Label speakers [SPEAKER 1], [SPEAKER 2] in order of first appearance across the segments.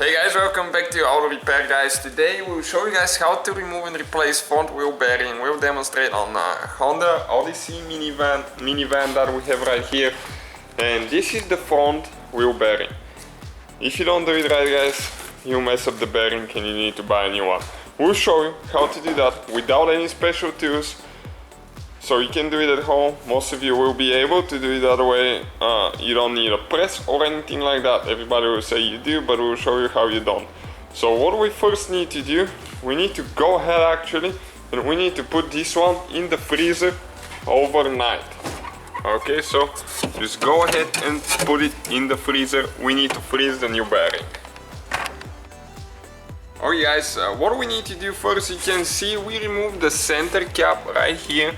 [SPEAKER 1] Hey guys, welcome back to Auto Repair guys. Today we'll show you guys how to remove and replace front wheel bearing. We'll demonstrate on Honda Odyssey minivan that we have right here. And this is the front wheel bearing. If you don't do it right guys, you mess up the bearing and you need to buy a new one. We'll show you how to do that without any special tools. So you can do it at home. Most of you will be able to do it that way. You don't need a press or anything like that. Everybody will say you do, but we'll show you how you don't. So what we first need to do, we need to go ahead actually, and we need to put this one in the freezer overnight. Okay, so just go ahead and put it in the freezer. We need to freeze the new bearing. Alright guys, what we need to do first, you can see we remove the center cap right here.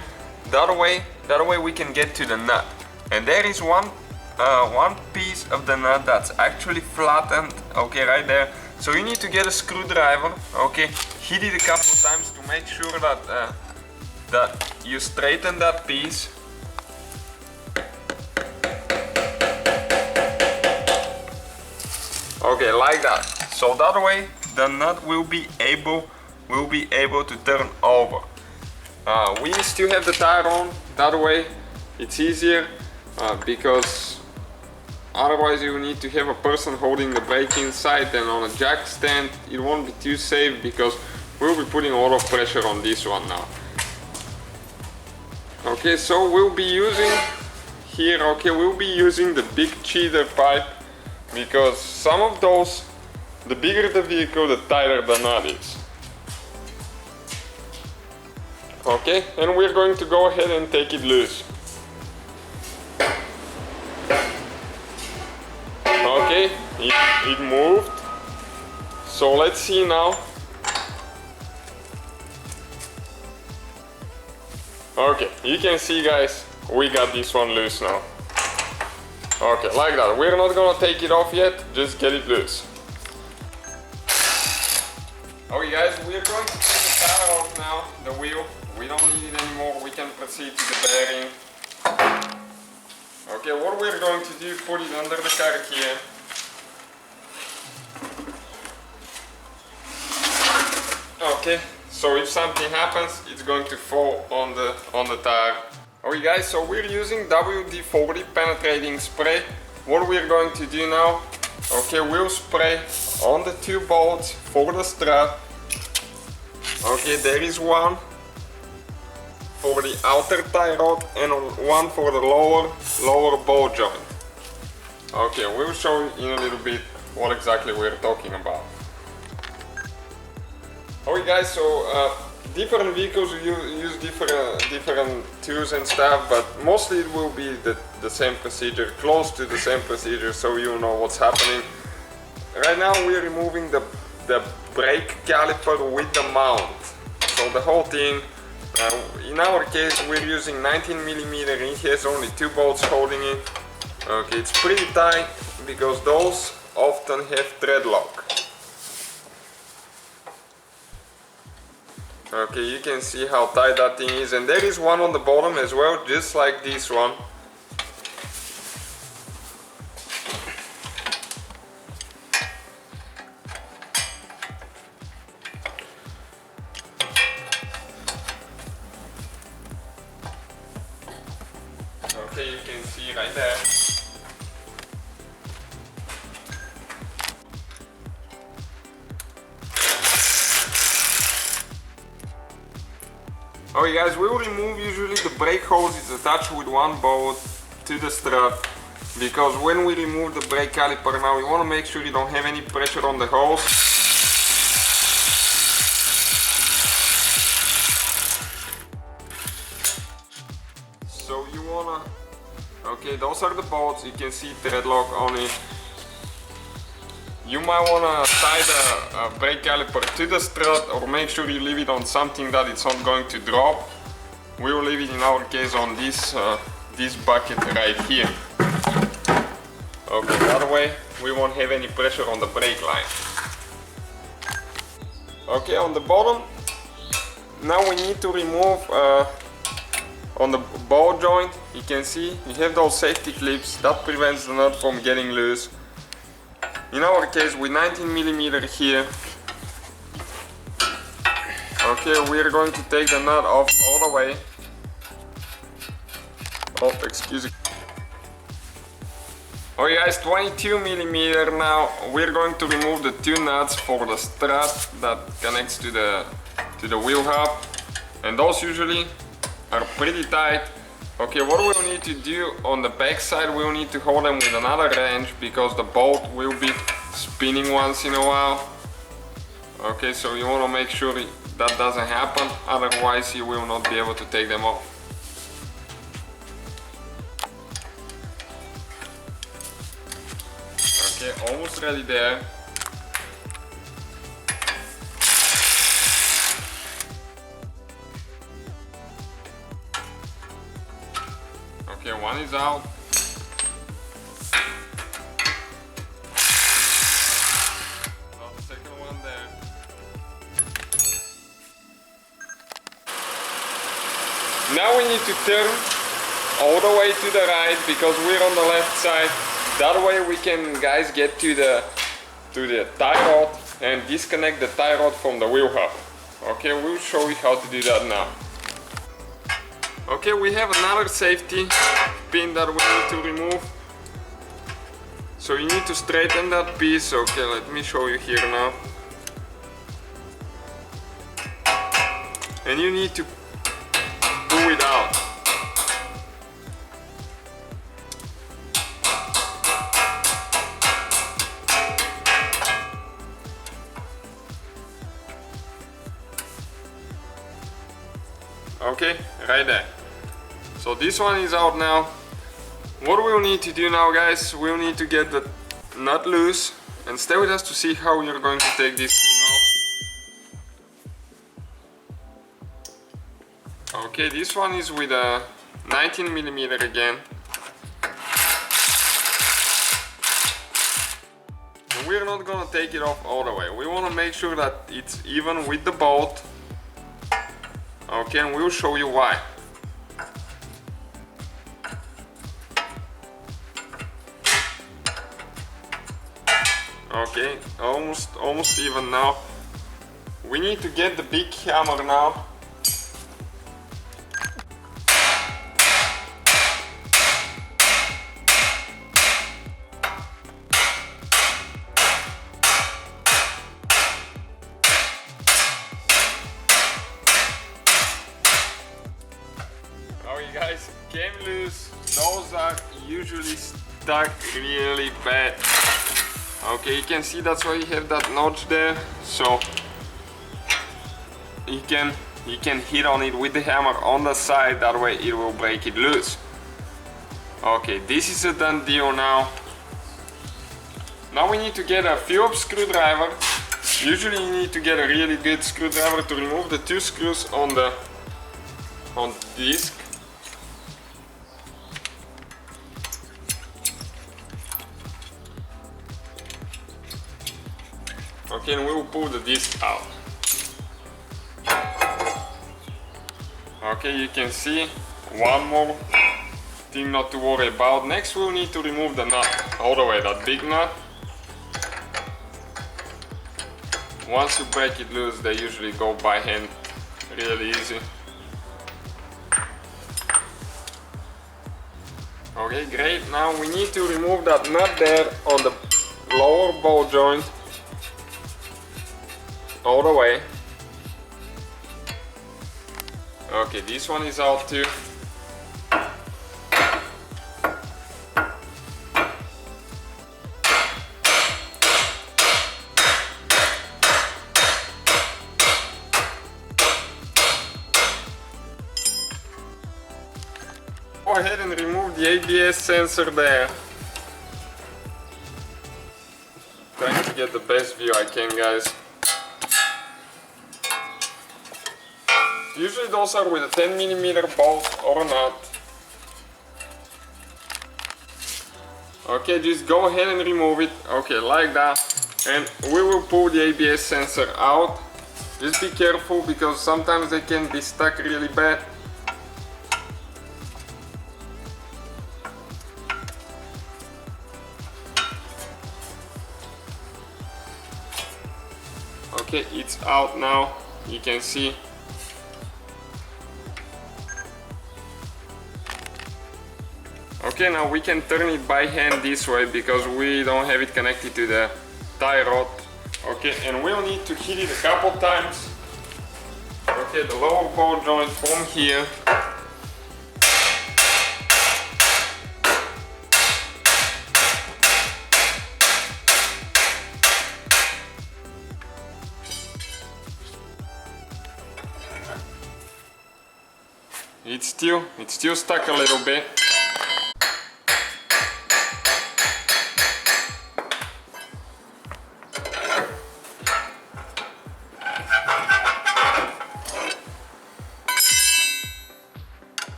[SPEAKER 1] That way we can get to the nut. And there is one piece of the nut that's actually flattened, okay, right there. So you need to get a screwdriver, okay, hit it a couple of times to make sure that you straighten that piece. Okay, like that. So that way the nut will be able to turn over. We still have the tire on, that way it's easier because otherwise you need to have a person holding the brake inside, and on a jack stand it won't be too safe because we'll be putting a lot of pressure on this one now. Okay, so we'll be using here, we'll be using the big cheater pipe because some of those, the bigger the vehicle, the tighter the nut is. Okay, and we're going to go ahead and take it loose. Okay, it moved. So let's see now. Okay, you can see guys, we got this one loose now. Okay, like that. We're not gonna take it off yet, just get it loose. Okay guys, we're going to take the tire off now, the wheel. We don't need it anymore, we can proceed to the bearing. Okay, what we're going to do, put it under the car here. Okay, so if something happens, it's going to fall on the tire. Alright guys, so we're using WD-40 penetrating spray. What we're going to do now, okay, we'll spray on the two bolts for the strut. Okay, there is one for the outer tie rod and one for the lower ball joint. Okay, we'll show you in a little bit what exactly we're talking about. Alright guys, so different vehicles use different tools and stuff, but mostly it will be the same procedure, close to the same procedure, so you know what's happening. Right now we're removing the brake caliper with the mound. So the whole thing. In our case we're using 19mm, it has only two bolts holding it. Okay, it's pretty tight because those often have thread lock. Okay, you can see how tight that thing is, and there is one on the bottom as well, just like this one. Okay, you can see right there. Alright guys, we will remove usually the brake hose. It's attached with one bolt to the strut, because when we remove the brake caliper now, we want to make sure you don't have any pressure on the hose. So you wanna, okay, those are the bolts, you can see thread lock on it. You might wanna tie the brake caliper to the strut, or make sure you leave it on something that it's not going to drop. We will leave it in our case on this bucket right here. Okay, that way we won't have any pressure on the brake line. Okay, on the bottom, now we need to remove on the ball joint. You can see you have those safety clips that prevents the nut from getting loose. in our case with 19mm here. Okay, we're going to take the nut off all the way. Oh, excuse me. Okay guys, 22mm now. We're going to remove the two nuts for the strap that connects to the wheel hub. And those usually are pretty tight. Okay, what we'll need to do on the back side, we'll need to hold them with another wrench because the bolt will be spinning once in a while. Okay, so you want to make sure that doesn't happen, otherwise you will not be able to take them off. Okay, almost ready there. Okay, one is out. Now the second one there. Now we need to turn all the way to the right because we're on the left side. That way we can, guys, get to the tie rod and disconnect the tie rod from the wheel hub. Okay, we'll show you how to do that now. Okay, we have another safety pin that we need to remove. So you need to straighten that piece. Okay, let me show you here now. And you need to pull it out. Okay, right there. So this one is out now. What we'll need to do now, guys, we'll need to get the nut loose and stay with us to see how you're going to take this thing off. Okay, this one is with a 19mm again. And we're not gonna take it off all the way. We want to make sure that it's even with the bolt. Okay, and we'll show you why. Okay, almost even now. We need to get the big hammer now. Okay guys, came loose. Those are usually stuck really bad. Okay, you can see that's why you have that notch there, so you can hit on it with the hammer on the side, that way it will break it loose. Okay, this is a done deal now. Now we need to get a Phillips screwdriver. Usually you need to get a really good screwdriver to remove the two screws on the disc. Okay, and we will pull the disc out. Okay, you can see one more thing not to worry about. Next we'll need to remove the nut all the way, that big nut. Once you break it loose, they usually go by hand really easy. Okay, great. Now we need to remove that nut there on the lower ball joint. All the way. Okay, this one is out too. Go ahead and remove the ABS sensor there. Trying to get the best view I can, guys. Usually those are with a 10mm bolt or nut. Okay, just go ahead and remove it. Okay, like that. And we will pull the ABS sensor out. Just be careful because sometimes they can be stuck really bad. Okay, it's out now, you can see. Okay, now we can turn it by hand this way because we don't have it connected to the tie rod. Okay, and we'll need to hit it a couple times. Okay, the lower ball joint from here. It's still stuck a little bit.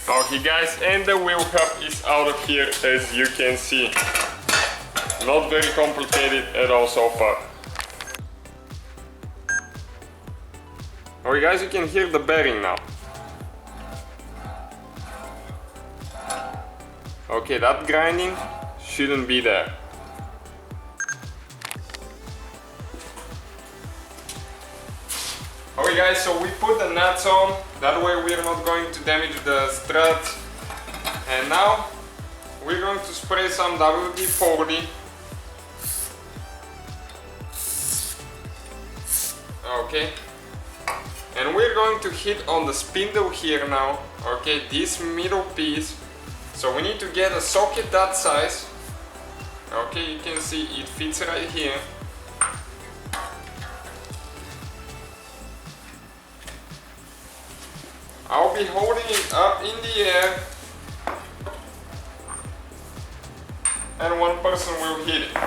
[SPEAKER 1] Okay guys, and the wheel cup is out of here, as you can see. Not very complicated at all so far. Okay guys, you can hear the bearing now. Okay, that grinding shouldn't be there. Okay guys, so we put the nuts on, that way we are not going to damage the strut. And now we're going to spray some WD-40. Okay, and we're going to hit on the spindle here now. Okay, this middle piece. So we need to get a socket that size. Okay, you can see it fits right here. I'll be holding it up in the air and one person will hit it.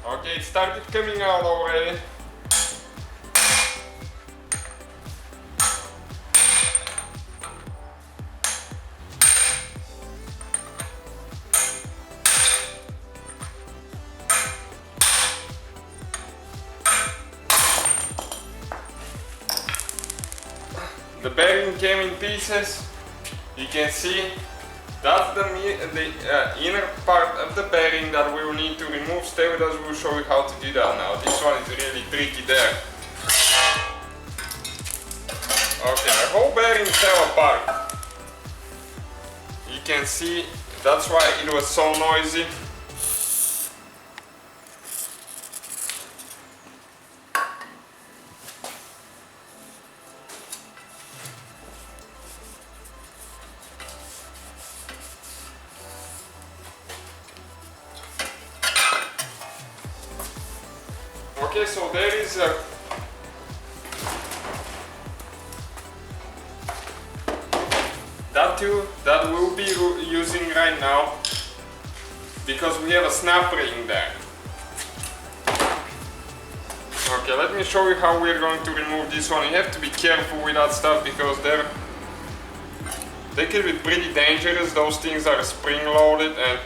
[SPEAKER 1] Okay, it started coming out already. The bearing came in pieces. You can see that's the inner part of the bearing that we will need to remove. Stay with us, we'll show you how to do that now. This one is really tricky there. Okay, the whole bearing fell apart. You can see that's why it was so noisy. Okay, so there is that too that we'll be using right now because we have a snap ring there. Okay, let me show you how we're going to remove this one. You have to be careful with that stuff because they can be pretty dangerous. Those things are spring loaded and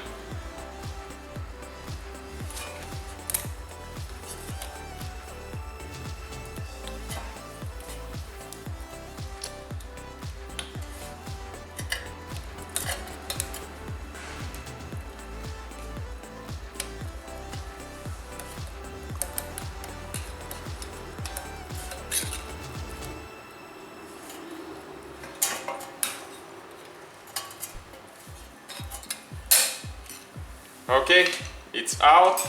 [SPEAKER 1] okay, it's out.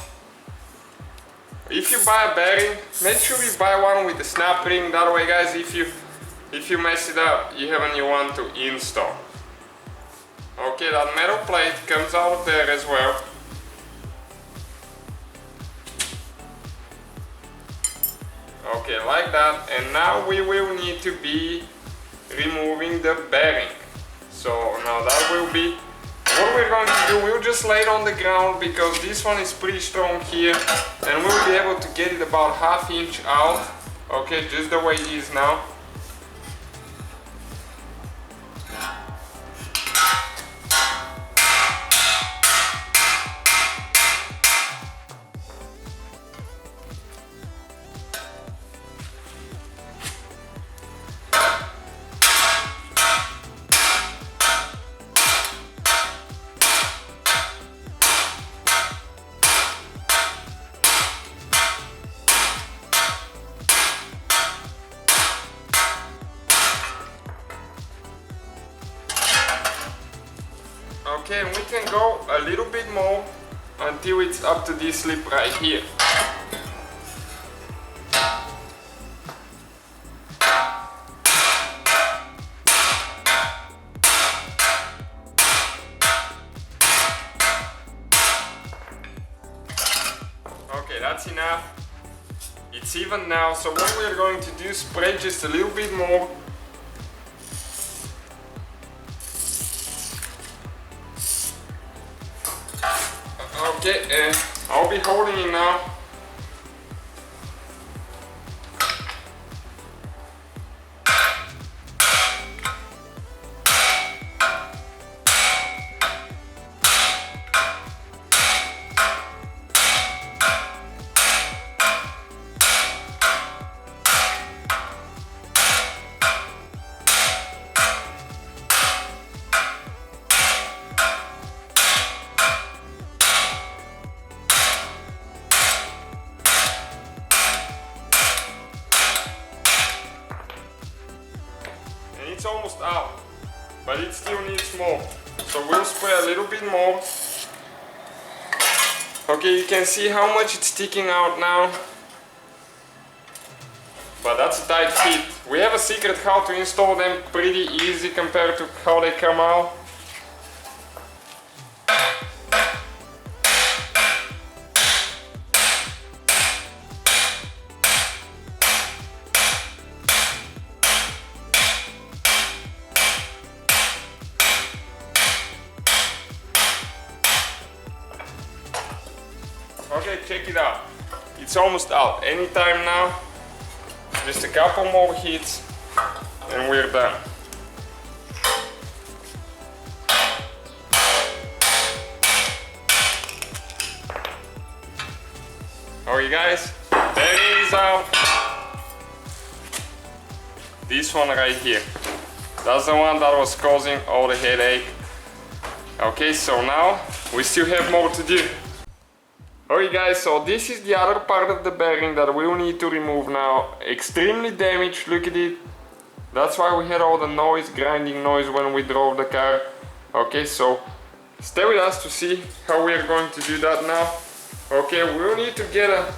[SPEAKER 1] If you buy a bearing, make sure you buy one with the snap ring. That way, guys, if you mess it up, you have a new one to install. Okay, that metal plate comes out of there as well. Okay, like that. And now we will need to be removing the bearing. So now that will be what we're going to do. We'll just lay it on the ground because this one is pretty strong here and we'll be able to get it about 1/2 inch out. Okay, just the way it is now. Okay, and we can go a little bit more until it's up to this lip right here. Okay, that's enough. It's even now, so what we're going to do is spray just a little bit more. Okay, I'll be holding it now. It's almost out, but it still needs more. So we'll spray a little bit more. Okay, you can see how much it's sticking out now. But that's a tight fit. We have a secret how to install them pretty easy compared to how they come out. Okay, check it out. It's almost out. Anytime now. Just a couple more hits and we're done. Okay guys, there it is out. This one right here. That's the one that was causing all the headache. Okay, so now we still have more to do. Okay guys, so this is the other part of the bearing that we'll need to remove now. Extremely damaged, look at it. That's why we had all the noise, grinding noise when we drove the car. Okay, so stay with us to see how we're going to do that now. Okay, we'll need to get a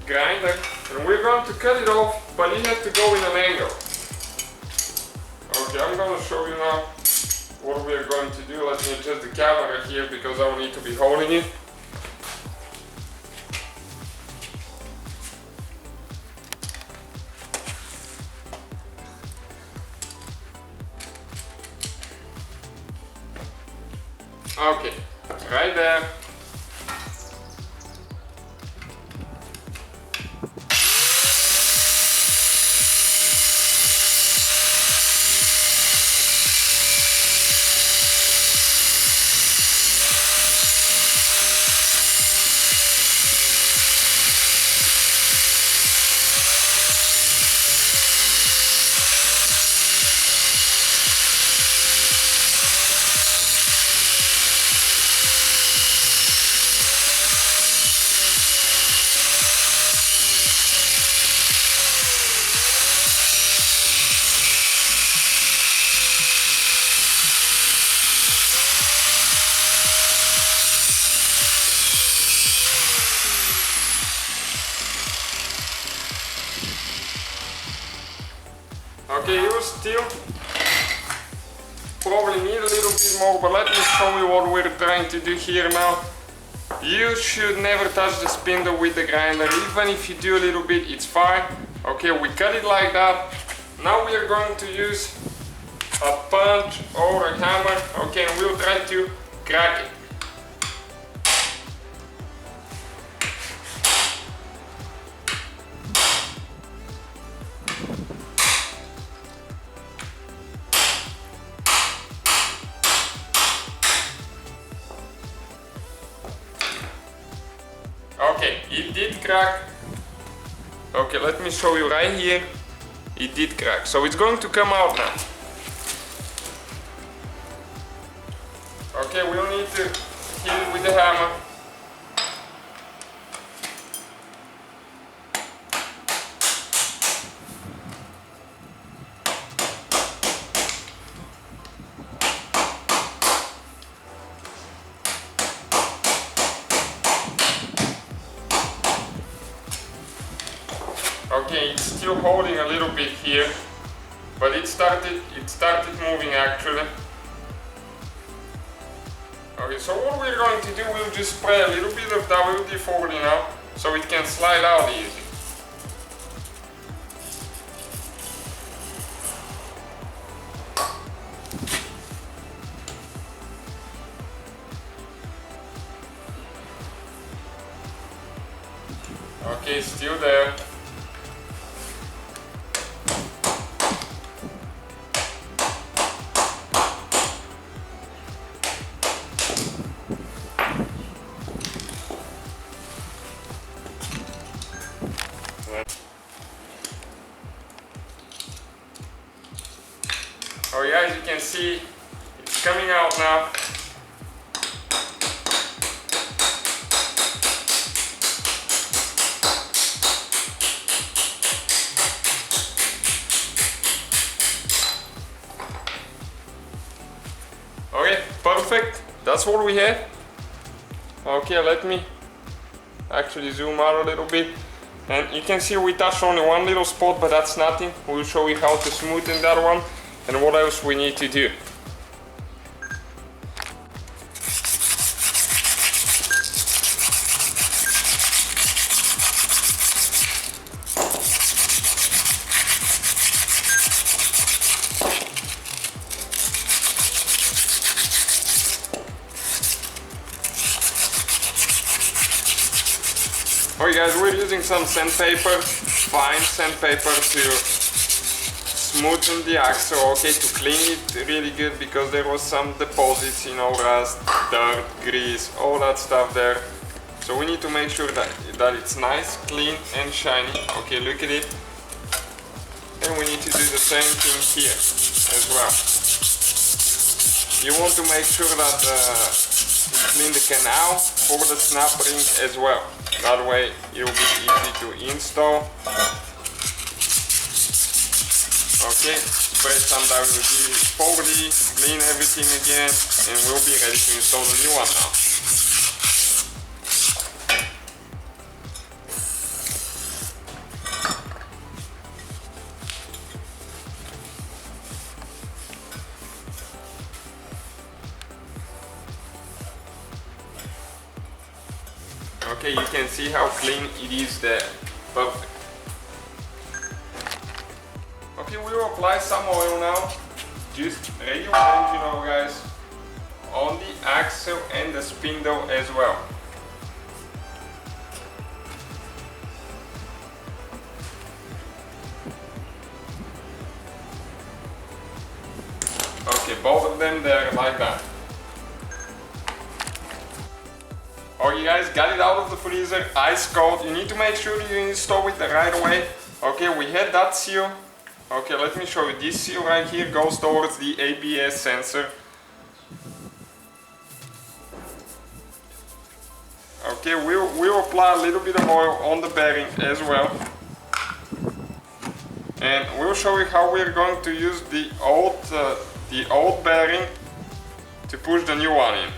[SPEAKER 1] grinder and we're going to cut it off, but it has to go in an angle. Okay, I'm going to show you now what we're going to do. Let me adjust the camera here because I will need to be holding it. Okay, right there. Okay, you still probably need a little bit more, but let me show you what we're trying to do here now. You should never touch the spindle with the grinder, even if you do a little bit, it's fine. Okay, we cut it like that. Now we are going to use a punch or a hammer, okay, and we'll try to crack it. Okay, it did crack. Okay, let me show you right here. It did crack, so it's going to come out now. Okay, we'll need to hit it with the hammer. Okay, it's still holding a little bit here, but it started moving actually. Okay, so what we're going to do, we'll just spray a little bit of WD-40 now, so it can slide out easy. Okay, still there. Oh yeah, as you can see, it's coming out now. Okay, perfect. That's what we have. Okay, let me actually zoom out a little bit. And you can see we touched only one little spot, but that's nothing. We'll show you how to smoothen that one and what else we need to do. Alright guys, we're using some sandpaper, fine sandpaper to smoothen the axle, okay, to clean it really good because there was some deposits, you know, rust, dirt, grease, all that stuff there. So we need to make sure that it's nice, clean and shiny. Okay, look at it. And we need to do the same thing here as well. You want to make sure that you clean the canal for the snap ring as well. That way it will be easy to install. Okay, spray some WD-40, clean everything again, and we'll be ready to install the new one now. Okay, you can see how clean it is there. Perfect. Okay, we will apply some oil now. Just regular engine oil, guys, on the axle and the spindle as well. Okay, both of them there like that. Okay guys, got it out of the freezer, ice cold. You need to make sure you install it the right way. Okay, we had that seal. Okay, let me show you. This seal right here goes towards the ABS sensor. Okay, we'll apply a little bit of oil on the bearing as well. And we'll show you how we're going to use the old bearing to push the new one in.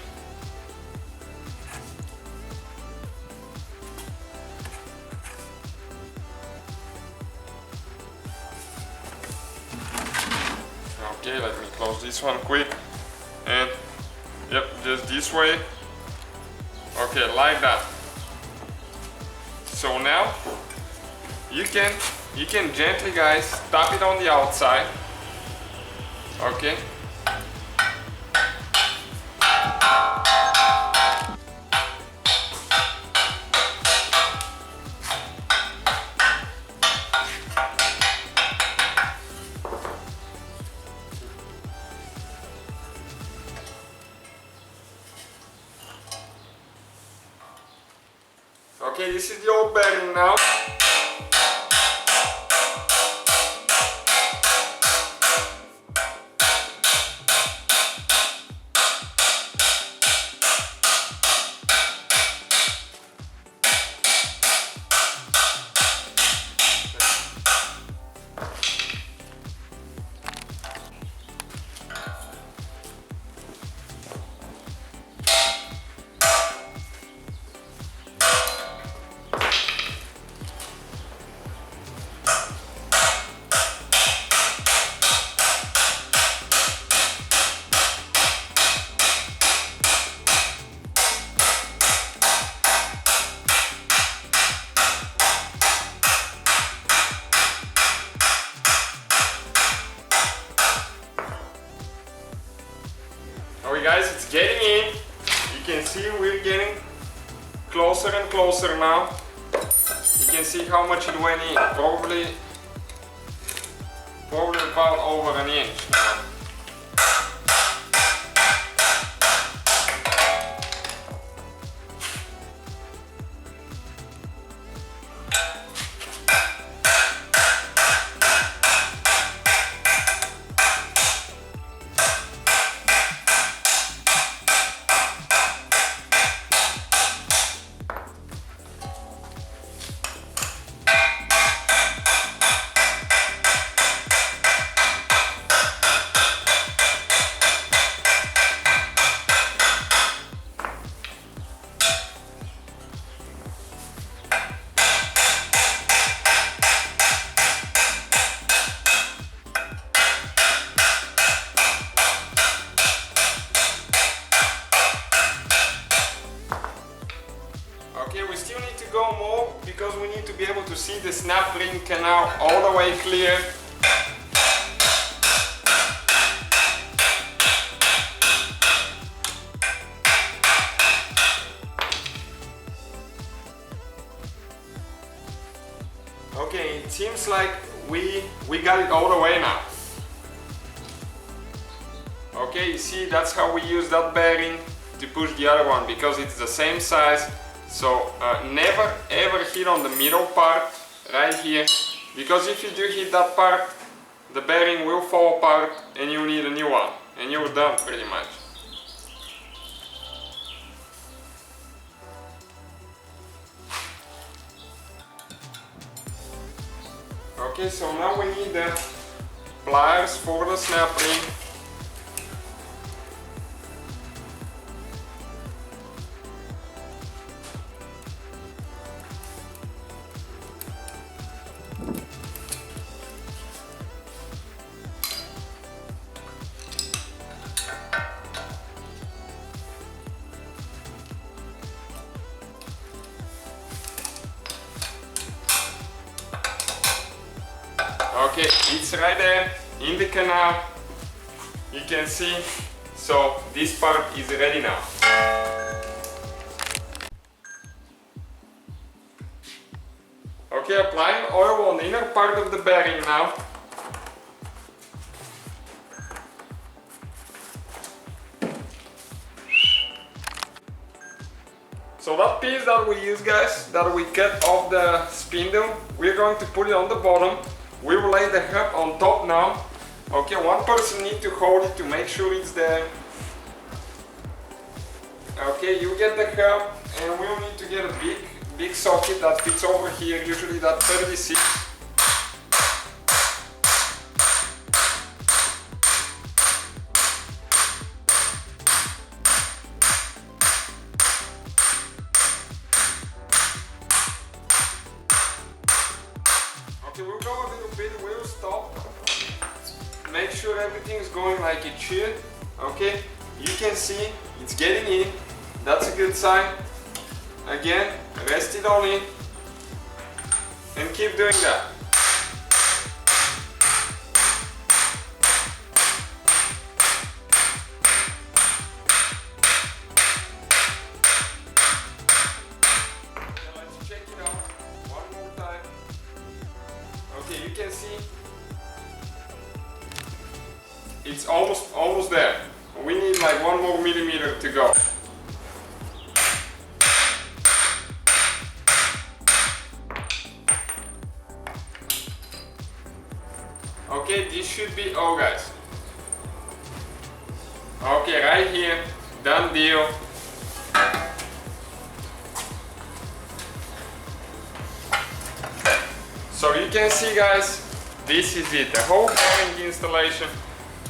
[SPEAKER 1] Okay, let me close this one quick, and yep, just this way. Okay, like that. So now you can gently, guys, tap it on the outside. Okay. Okay, this is the old bearing now. Alright guys, it's getting in. You can see we're getting closer and closer now. You can see how much it went in. Probably about over an inch now. Okay, we still need to go more because we need to be able to see the snap ring canal all the way clear. Okay, it seems like we got it all the way now. Okay, you see, that's how we use that bearing to push the other one, because it's the same size. So never ever hit on the middle part right here, because if you do hit that part, the bearing will fall apart and you need a new one, and you're done pretty much. Okay, so now we need the pliers for the snap ring. Okay, it's right there in the canal, you can see, so this part is ready now. Okay, applying oil on the inner part of the bearing now. So that piece that we use, guys, that we cut off the spindle, we're going to put it on the bottom. We will lay the hub on top now. Okay, one person needs to hold it to make sure it's there. Okay, you get the hub, and we'll need to get a big socket that fits over here, usually that 36. Okay, we'll go a little bit, we'll stop. Make sure everything is going like it should. Okay, you can see it's getting in. That's a good sign. Again, rest it all in and keep doing that. Let's check it out one more time. Okay, you can see it's almost there. We need like 1 more millimeter to go. Okay, this should be all, guys. Okay, right here, done deal. So you can see, guys, this is it, the whole bearing installation.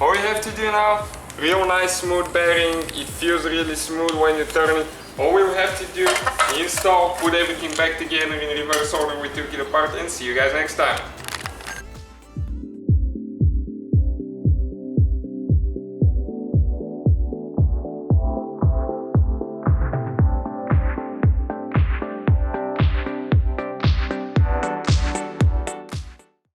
[SPEAKER 1] All you have to do now, real nice smooth bearing, it feels really smooth when you turn it. All we will have to do, install, put everything back together in reverse order we took it apart, and see you guys next time.